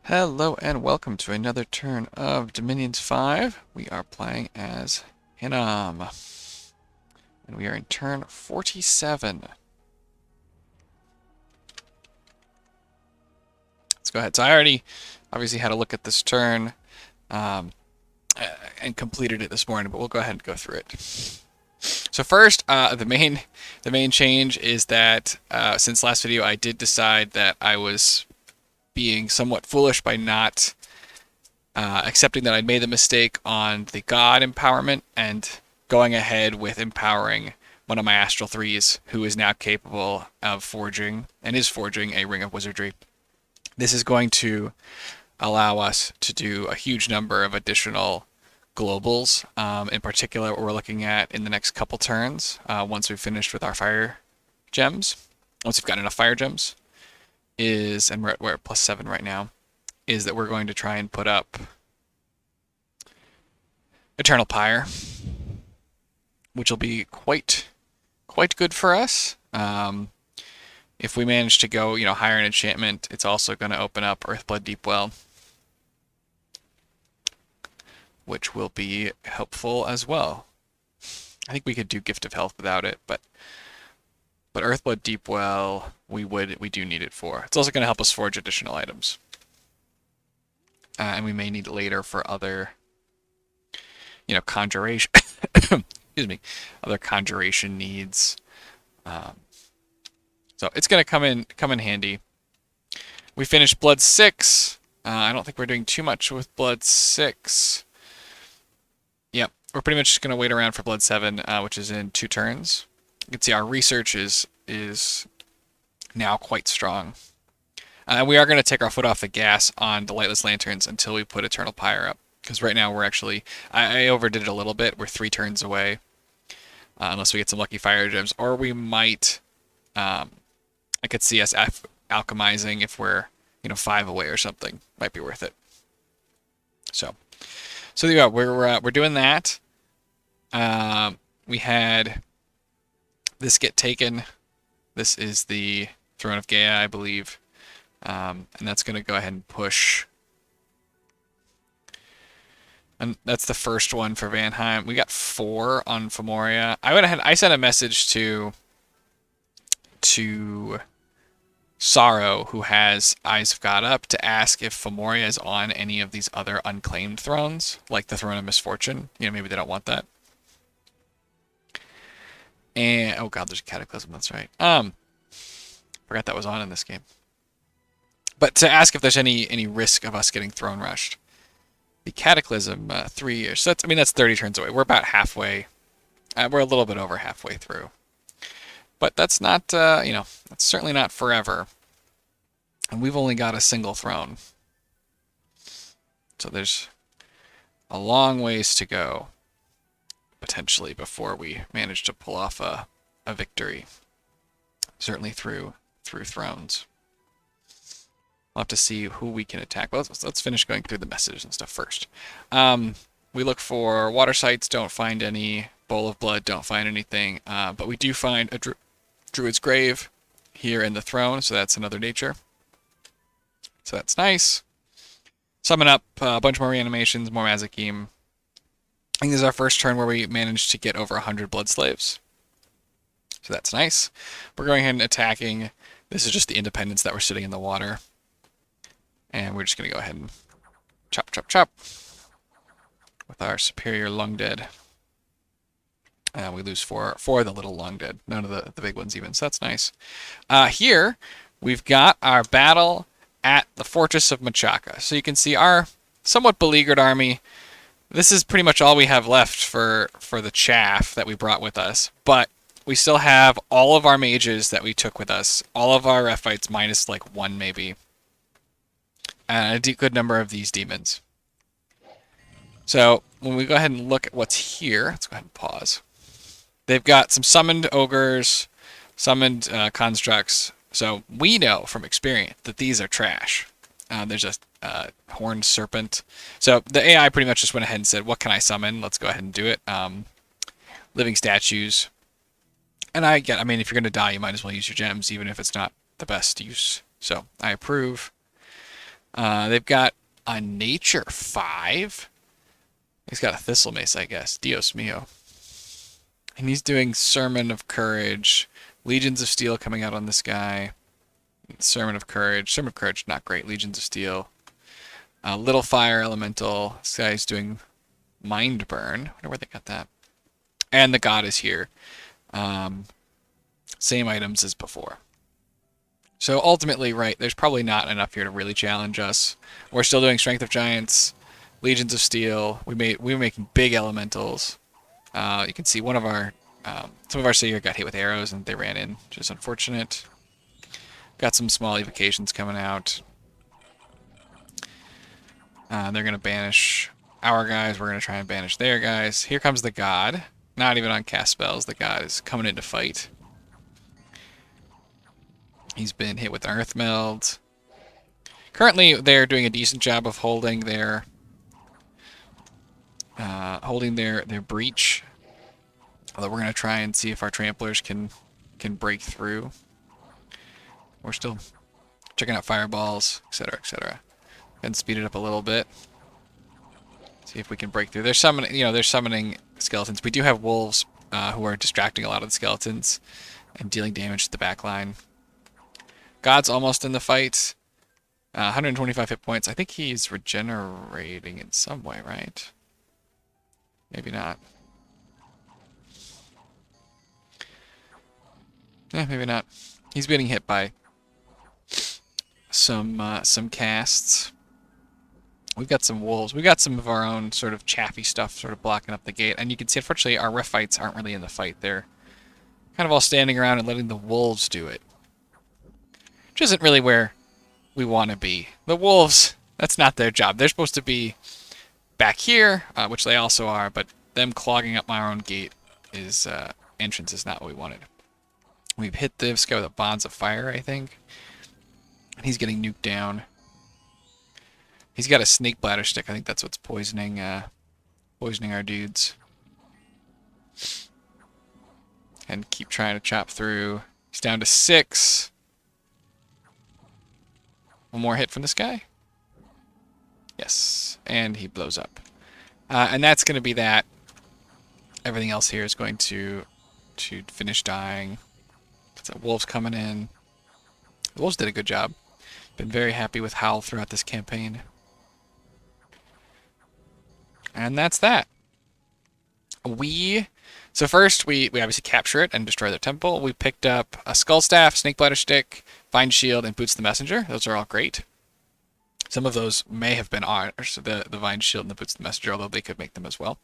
Hello and welcome to another turn of Dominions 5. We are playing as Hinnom. And we are in turn 47. Let's go ahead. So I already obviously had a look at this turn um, and completed it this morning, but we'll go ahead and go through it. So first, the main change is that since last video I did decide that I was being somewhat foolish by not accepting that I'd made the mistake on the god empowerment and going ahead with empowering one of my Astral 3s, who is now capable of forging and is forging a Ring of Wizardry. This is going to allow us to do a huge number of additional globals. In particular, what we're looking at in the next couple turns, once we've finished with our fire gems, once we've gotten enough fire gems, and we're at +7 right now, is that we're going to try and put up Eternal Pyre, which will be quite good for us. If we manage to go, higher in enchantment, it's also going to open up Earthblood Deepwell, which will be helpful as well. I think we could do Gift of Health without it, but Earthblood Deepwell we do need it for. It's also going to help us forge additional items, and we may need it later for other, conjuration. Excuse me, other conjuration needs. So it's going to come in handy. We finished Blood 6. I don't think we're doing too much with Blood 6. Yep, we're pretty much just going to wait around for Blood 7, which is in 2 turns. You can see our research is now quite strong. We are going to take our foot off the gas on the Lightless Lanterns until we put Eternal Pyre up. Because right now we're actually... I overdid it a little bit. We're 3 turns away. Unless we get some lucky fire gems. Or we might... I could see us alchemizing if we're, 5 away or something. Might be worth it. So there you go. We're doing that. We had this get taken. This is the Throne of Gaia, I believe. And that's going to go ahead and push. And that's the first one for Vanheim. We got 4 on Femoria. I sent a message to Sorrow, who has Eyes of God up, to ask if Femoria is on any of these other unclaimed thrones, like the Throne of Misfortune. Maybe they don't want that. And oh god, there's a Cataclysm. That's right. Forgot that was on in this game. But to ask if there's any risk of us getting throne rushed. The Cataclysm, 3 years. So that's 30 turns away. We're about halfway. We're a little bit over halfway through. But that's not, that's certainly not forever. And we've only got a single throne. So there's a long ways to go, potentially, before we manage to pull off a victory. Certainly through thrones. We'll have to see who we can attack. Well, let's finish going through the messages and stuff first. We look for water sites, don't find any. Bowl of Blood, don't find anything. But we do find a Druid's Grave here in the throne, so that's another nature. So that's nice. Summon up a bunch more reanimations, more Mazakim. I think this is our first turn where we managed to get over 100 Blood Slaves. So that's nice. We're going ahead and attacking. This is just the independents that were sitting in the water. And we're just going to go ahead and chop, chop, chop with our superior Long Dead. We lose 4 of the little Long Dead. None of the big ones even, so that's nice. Here, we've got our battle at the Fortress of Machaka. So you can see our somewhat beleaguered army. This is pretty much all we have left for the chaff that we brought with us. But we still have all of our mages that we took with us. All of our Rephites minus like 1 maybe. And a good number of these demons. So when we go ahead and look at what's here, let's go ahead and pause. They've got some summoned ogres, summoned constructs. So we know from experience that these are trash. There's a horned serpent. So the AI pretty much just went ahead and said, what can I summon? Let's go ahead and do it. Living statues. And if you're going to die, you might as well use your gems, even if it's not the best use. So I approve. They've got a Nature 5. He's got a Thistle Mace, I guess. Dios mio. And he's doing Sermon of Courage. Legions of Steel coming out on this guy. Sermon of Courage. Sermon of Courage, not great. Legions of Steel. Little Fire Elemental. This guy's doing Mind Burn. I wonder where they got that. And the God is here. Same items as before. So ultimately, right, there's probably not enough here to really challenge us. We're still doing Strength of Giants, Legions of Steel. We were making big elementals. You can see one of our some of our Seer got hit with arrows and they ran in, which is unfortunate. Got some small evocations coming out. They're gonna banish our guys. We're gonna try and banish their guys. Here comes the God. Not even on cast spells. The God is coming in to fight. He's been hit with Earth Meld. Currently, they're doing a decent job of holding their breach. Although we're gonna try and see if our tramplers can break through. We're still checking out fireballs, etc., etc. And speed it up a little bit. See if we can break through. They're summoning skeletons. We do have wolves who are distracting a lot of the skeletons and dealing damage to the back line. God's almost in the fight. 125 hit points. I think he's regenerating in some way, right? Maybe not. Yeah, maybe not. He's being hit by some casts. We've got some wolves. We've got some of our own sort of chaffy stuff sort of blocking up the gate. And you can see, unfortunately, our Rephites aren't really in the fight. They're kind of all standing around and letting the wolves do it. Which isn't really where we want to be. The wolves, that's not their job. They're supposed to be back here, which they also are, but them clogging up our own gate entrance is not what we wanted. We've hit this guy with a Bonds of Fire, I think. And he's getting nuked down. He's got a Snake Bladder Stick. I think that's what's poisoning our dudes. And keep trying to chop through. He's down to 6. One more hit from this guy. Yes, and he blows up. And that's going to be that. Everything else here is going to finish dying. So wolves coming in. The wolves did a good job. Been very happy with Howl throughout this campaign. And that's that. So first, we obviously capture it and destroy their temple. We picked up a Skull Staff, Snake Bladder Stick, Vine Shield, and Boots the Messenger. Those are all great. Some of those may have been ours, the Vine Shield and the Boots the Messenger, although they could make them as well.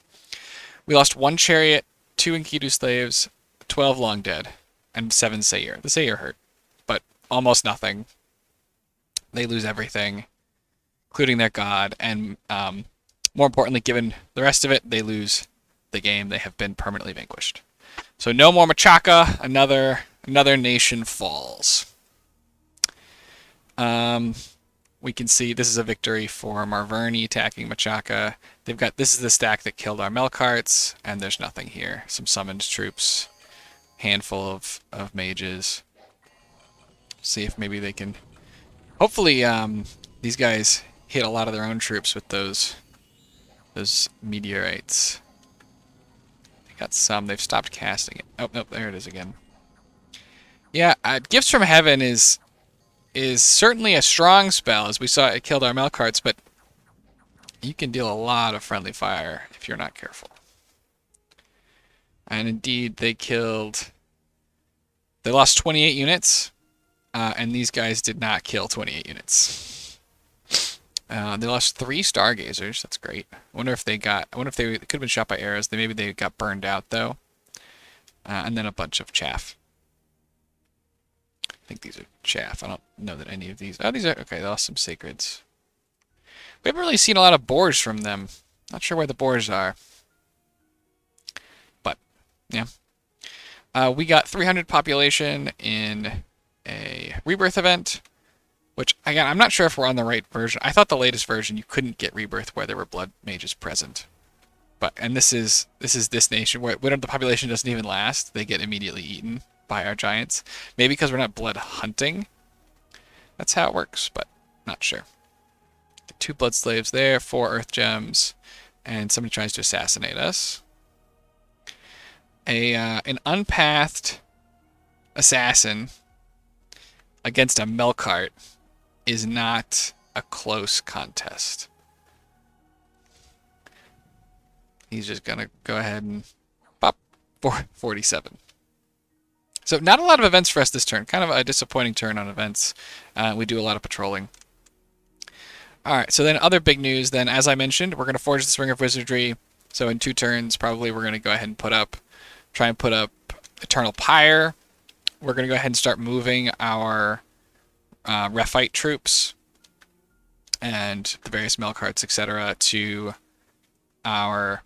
We lost 1 Chariot, 2 Enkidu Slaves, 12 Long Dead, and 7 Seir. The Seir hurt, but almost nothing. They lose everything, including their god, and more importantly, given the rest of it, they lose the game. They have been permanently vanquished. So no more Machaka. Another nation falls. We can see this is a victory for Marverni attacking Machaka. This is the stack that killed our Melkarts, and there's nothing here. Some summoned troops, handful of mages. See if maybe they can. Hopefully, these guys hit a lot of their own troops with those meteorites. They got some. They've stopped casting it. Oh, nope, there it is again. Yeah, Gifts from Heaven is certainly a strong spell, as we saw it killed our Melkarts, but you can deal a lot of friendly fire if you're not careful. And indeed, they lost 28 units, and these guys did not kill 28 units. They lost 3 Stargazers. That's great. I wonder if they could have been shot by arrows. Maybe they got burned out though. And then a bunch of chaff. I think these are chaff. I don't know that any of these. Oh, these are okay. They lost some sacreds. We haven't really seen a lot of boars from them. Not sure where the boars are. But yeah, we got 300 population in a rebirth event. Which, again, I'm not sure if we're on the right version. I thought the latest version, you couldn't get rebirth where there were blood mages present. And this is this nation where the population doesn't even last. They get immediately eaten by our giants. Maybe because we're not blood hunting. That's how it works, but not sure. 2 blood slaves there, 4 earth gems, and somebody tries to assassinate us. An unpathed assassin against a Melkart is not a close contest. He's just gonna go ahead and pop 47. So not a lot of events for us this turn. Kind of a disappointing turn on events. We do a lot of patrolling. All right, so then other big news then, as I mentioned, we're going to forge this Ring of Wizardry. So in 2 turns, probably we're going to go ahead and try and put up Eternal Pyre. We're going to go ahead and start moving our Rephite troops and the various Melkarts, etc., to our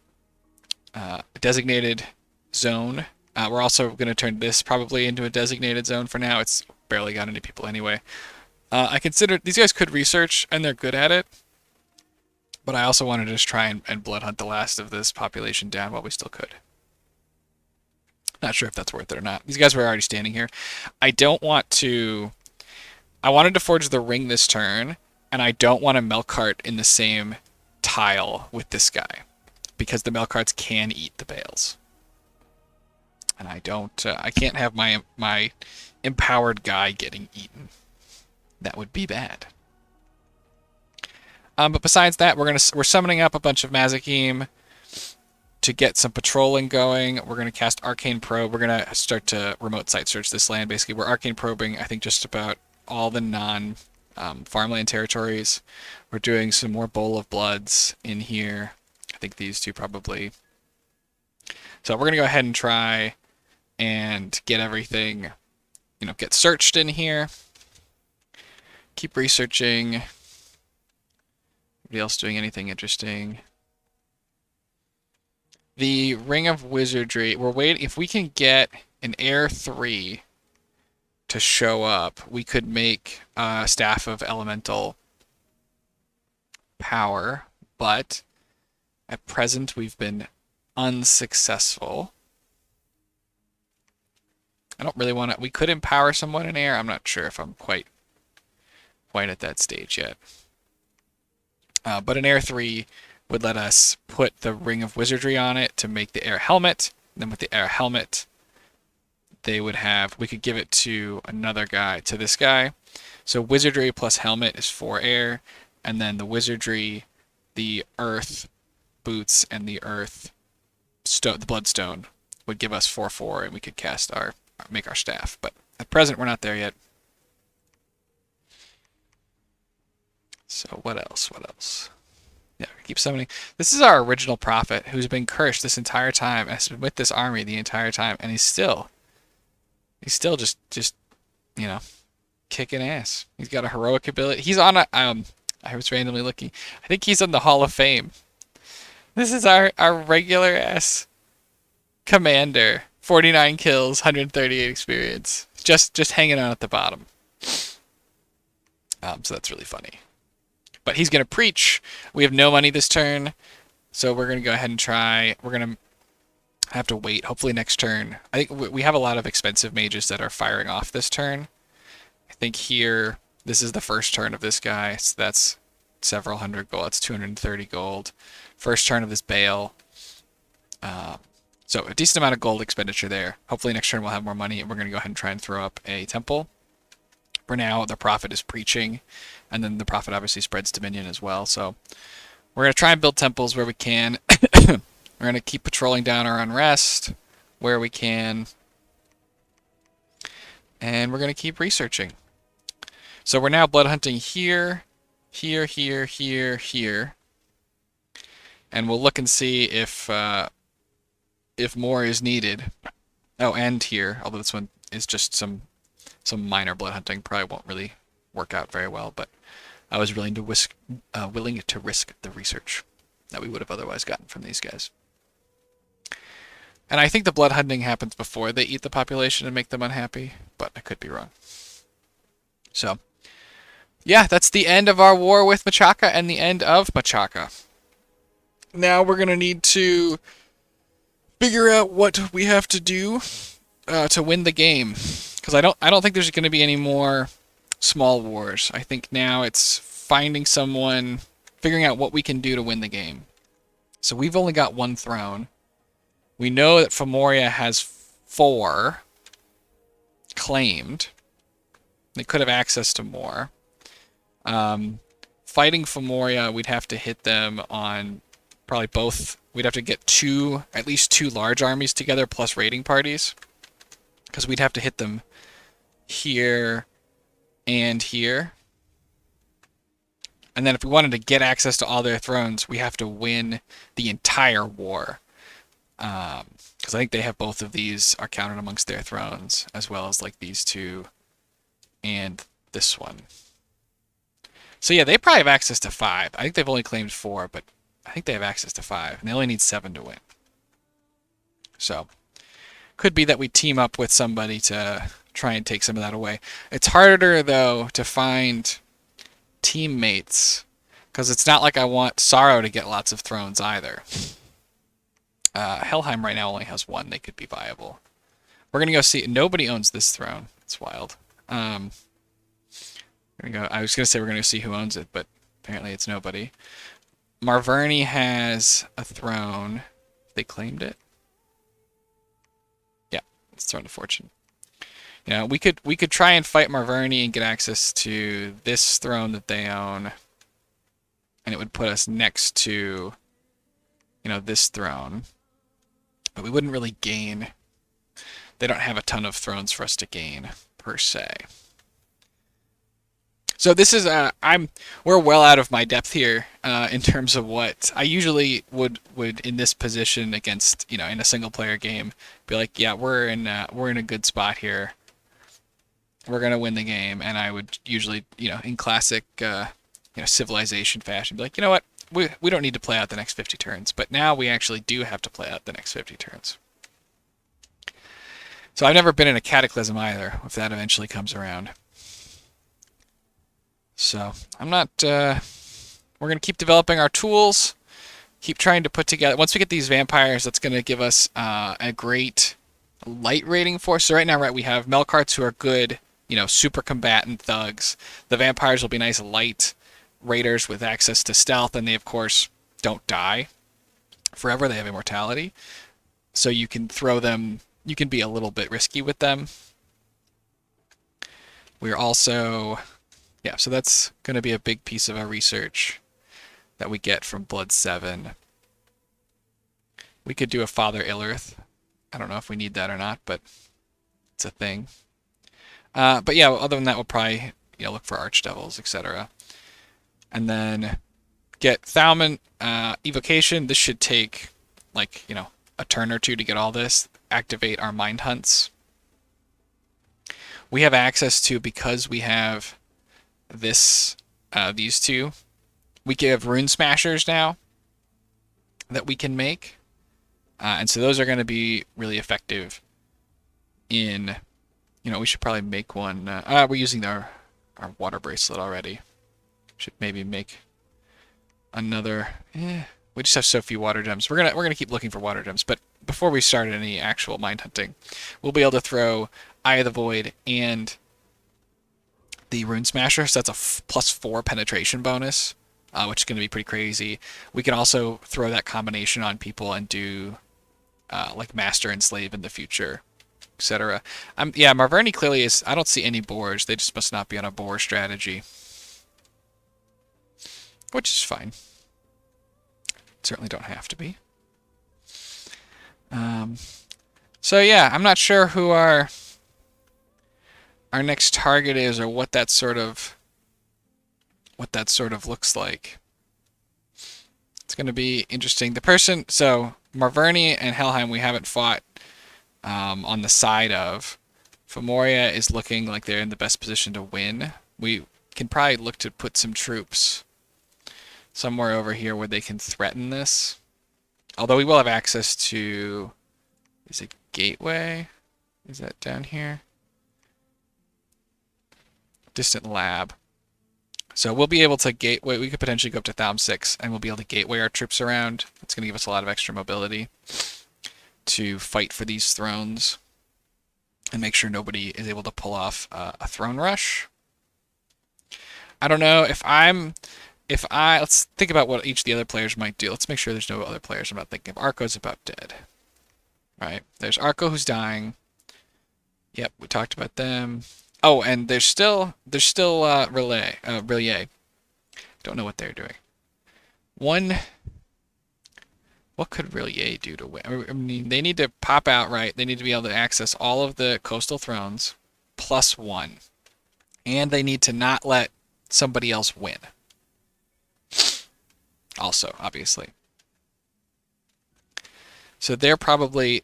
designated zone. We're also going to turn this probably into a designated zone for now. It's barely got any people anyway. I consider these guys could research, and they're good at it. But I also wanted to just try and blood hunt the last of this population down while we still could. Not sure if that's worth it or not. These guys were already standing here. I wanted to forge the ring this turn, and I don't want a Melkart in the same tile with this guy, because the Melkarts can eat the bales. And I can't have my empowered guy getting eaten. That would be bad. But besides that, we're summoning up a bunch of Mazakim to get some patrolling going. We're going to cast Arcane Probe. We're going to start to remote site search this land. Basically, we're Arcane Probing, I think, just about all the non-farmland territories. We're doing some more Bowl of Bloods in here. I think these 2 probably. So we're going to go ahead and try and get everything, get searched in here. Keep researching. Anybody else doing anything interesting? The Ring of Wizardry. We're waiting. If we can get an Air 3 to show up, we could make a Staff of Elemental Power. But at present, we've been unsuccessful. I don't really want to. We could empower someone in air. I'm not sure if I'm quite at that stage yet. But an Air 3 would let us put the Ring of Wizardry on it to make the Air Helmet. And then with the Air Helmet, we could give it to another guy, to this guy. So Wizardry plus Helmet is 4 air. And then the Wizardry, the Earth Boots, and the Bloodstone would give us 4/4, and we could make our staff. But at present, we're not there yet. So what else? Yeah, we keep summoning. This is our original prophet who's been cursed this entire time, has been with this army the entire time, and he's still just kicking ass. He's got a heroic ability. He's on I was randomly looking. I think he's on the Hall of Fame. This is our regular ass commander. 49 kills, 138 experience. Just hanging out at the bottom. So that's really funny. But he's going to preach. We have no money this turn, so we're going to go ahead and try. We're going to have to wait. Hopefully next turn. I think we have a lot of expensive mages that are firing off this turn. I think here, this is the first turn of this guy, so that's several hundred gold. That's 230 gold. First turn of this Bale. So a decent amount of gold expenditure there. Hopefully next turn we'll have more money, and we're going to go ahead and try and throw up a temple. For now, the prophet is preaching, and then the prophet obviously spreads dominion as well. So we're going to try and build temples where we can. We're going to keep patrolling down our unrest where we can. And we're going to keep researching. So we're now blood hunting here, here, here, here, here. And we'll look and see if more is needed. Oh, and here, although this one is just some minor blood hunting, probably won't really work out very well, but I was willing to risk the research that we would have otherwise gotten from these guys. And I think the blood hunting happens before they eat the population and make them unhappy, but I could be wrong. So, yeah, that's the end of our war with Machaka and the end of Machaka. Now we're going to need to figure out what we have to do to win the game. Because I don't think there's going to be any more small wars. I think now it's finding someone figuring out what we can do to win the game. So we've only got 1 throne. We know that Femoria has 4 claimed. They could have access to more. Fighting Femoria, we'd have to hit them on probably both. We'd have to get at least two large armies together plus raiding parties. Because we'd have to hit them here and here. And then if we wanted to get access to all their thrones, we have to win the entire war. Because I think they have both of these are counted amongst their thrones, as well as like these 2 and this one. So yeah, they probably have access to 5. I think they've only claimed 4, but I think they have access to 5, and they only need 7 to win. So, could be that we team up with somebody to try and take some of that away. It's harder, though, to find teammates, because it's not like I want Sorrow to get lots of thrones either. Helheim right now only has 1. They could be viable. We're going to go see... Nobody owns this throne. It's wild. I was going to say we're going to see who owns it, but apparently it's nobody. Marverni has a throne. They claimed it. Yeah, it's Throne of Fortune. Yeah, we could try and fight Marverni and get access to this throne that they own, and it would put us next to, this throne. But we wouldn't really gain. They don't have a ton of thrones for us to gain per se. So this is we're well out of my depth here in terms of what I usually would in this position against in a single player game be like, yeah, we're in a good spot here. We're gonna win the game, and I would usually in classic civilization fashion be like, you know what, we don't need to play out the next 50 turns, but now we actually do have to play out the next 50 turns. So I've never been in a cataclysm either, if that eventually comes around. So I'm not. We're gonna keep developing our tools, keep trying to put together. Once we get these vampires, that's gonna give us a great light rating force. So right now, we have Melkarts who are good, super combatant thugs. The vampires will be nice light raiders with access to stealth, and they of course don't die forever. They have immortality, so you can throw them. You can be a little bit risky with them. We're also. Yeah, so that's going to be a big piece of our research that we get from Blood 7. We could do a Father Illyrith. I don't know if we need that or not, but it's a thing. But yeah, other than that, we'll probably look for Archdevils, etc. And then get Thalman Evocation. This should take a turn or 2 to get all this. Activate our Mind Hunts. We have access to, because we have these 2. We can have Rune Smashers now that we can make. And so those are going to be really effective in, we should probably make one. We're using our water bracelet already. Should maybe make another. We just have so few water gems. We're gonna keep looking for water gems. But before we start any actual mind hunting, we'll be able to throw Eye of the Void and the Rune Smasher, so that's a +4 penetration bonus, which is going to be pretty crazy. We can also throw that combination on people and do like Master and Slave in the future, etc. Yeah, Marverni clearly is. I don't see any boars. They just must not be on a boar strategy, which is fine. Certainly don't have to be. So yeah, I'm not sure who our next target is, or what that sort of looks like. It's going to be interesting. So Marverni and Helheim we haven't fought on the side of. Femoria is looking like they're in the best position to win. We can probably look to put some troops somewhere over here where they can threaten this. Although we will have access to, is it Gateway? Is that down here? Distant Lab. So we'll be able to gateway. We could potentially go up to Thalm 6, and we'll be able to gateway our troops around. It's going to give us a lot of extra mobility to fight for these thrones and make sure nobody is able to pull off a throne rush. I don't know if I'm let's think about what each of the other players might do. Let's make sure there's no other players I'm not thinking of. Arco's about dead. Right. There's Arco who's dying. Yep, we talked about them. Oh, and there's still Relay. Don't know what they're doing. What could Relay do to win? I mean, they need to pop out, right? They need to be able to access all of the coastal thrones +1. And they need to not let somebody else win. Also, obviously. So they're probably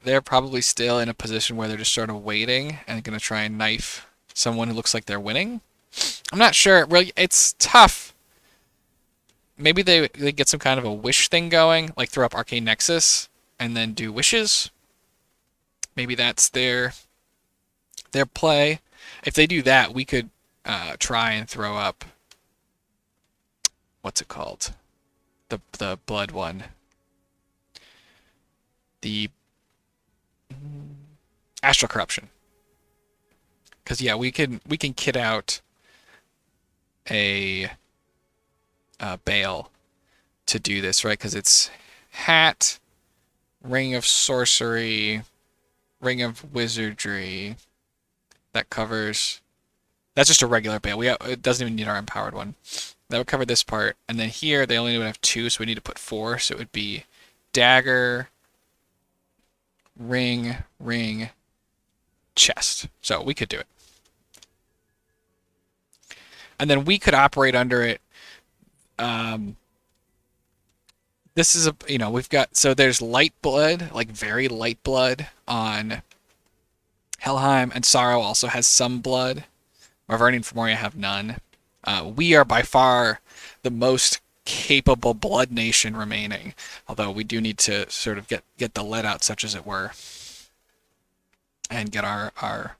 still in a position where they're just sort of waiting and going to try and knife someone who looks like they're winning. I'm not sure. Really, it's tough. Maybe they get some kind of a wish thing going, like throw up Arcane Nexus and then do wishes. Maybe that's their play. If they do that, we could try and throw up, what's it called? The blood one. The Astral Corruption. Because yeah, we can kit out a Bale to do this, right? Because it's Hat, Ring of Sorcery, Ring of Wizardry. That covers. That's just a regular Bale. It doesn't even need our empowered one. That would cover this part. And then here they only would have 2, so we need to put 4. So it would be Dagger, Ring, Chest. So we could do it. And then we could operate under it. This is we've got, so there's light blood, like very light blood on Helheim, and Sorrow also has some blood. Marverni and Femoria have none. We are by far the most capable blood nation remaining, although we do need to sort of get the lead out, such as it were, and get our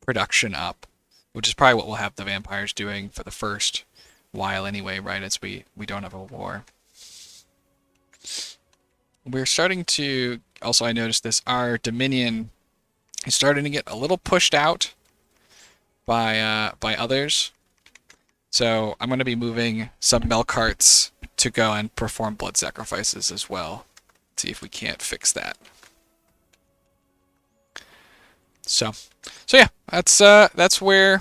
production up, which is probably what we'll have the vampires doing for the first while anyway, right, as we don't have a war. We're starting to, also I noticed this, our Dominion is starting to get a little pushed out by others. So I'm going to be moving some milk carts to go and perform blood sacrifices as well. See if we can't fix that. So yeah, that's where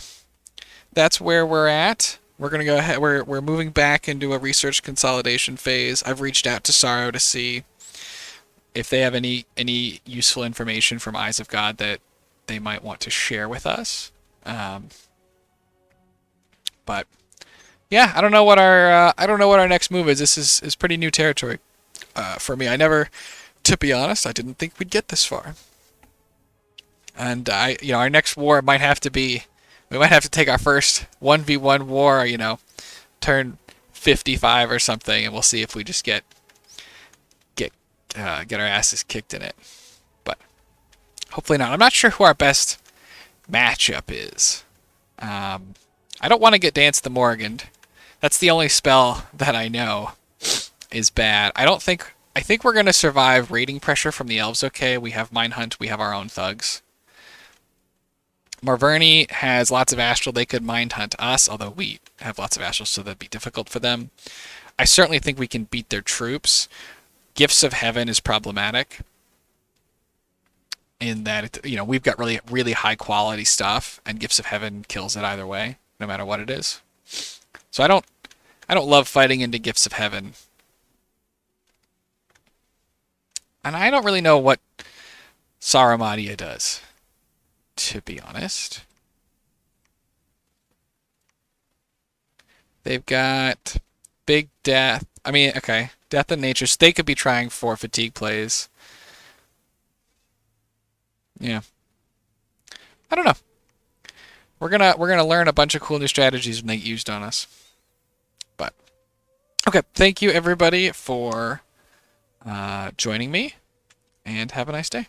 we're at. We're gonna go ahead. We're moving back into a research consolidation phase. I've reached out to Sorrow to see if they have any useful information from Eyes of God that they might want to share with us. But yeah, I don't know what our next move is. This is pretty new territory for me. To be honest, I didn't think we'd get this far. And our next war might have to be, we might have to take our first 1v1 war, turn 55 or something, and we'll see if we just get our asses kicked in it. But hopefully not. I'm not sure who our best matchup is. I don't want to get Dance the Morganned. That's the only spell that I know is bad. I think we're going to survive raiding pressure from the elves okay. We have Mine Hunt. We have our own thugs. Marverni has lots of astral. They could Mind Hunt us, although we have lots of astral, so that'd be difficult for them. I certainly think we can beat their troops. Gifts of Heaven is problematic in that we've got really, really high quality stuff, and Gifts of Heaven kills it either way, no matter what it is. So I don't love fighting into Gifts of Heaven. And I don't really know what Saramadia does, to be honest. They've got Big Death. I mean, okay, Death and Nature. So they could be trying for fatigue plays. Yeah. I don't know. We're gonna learn a bunch of cool new strategies when they get used on us. But okay, thank you everybody for joining me, and have a nice day.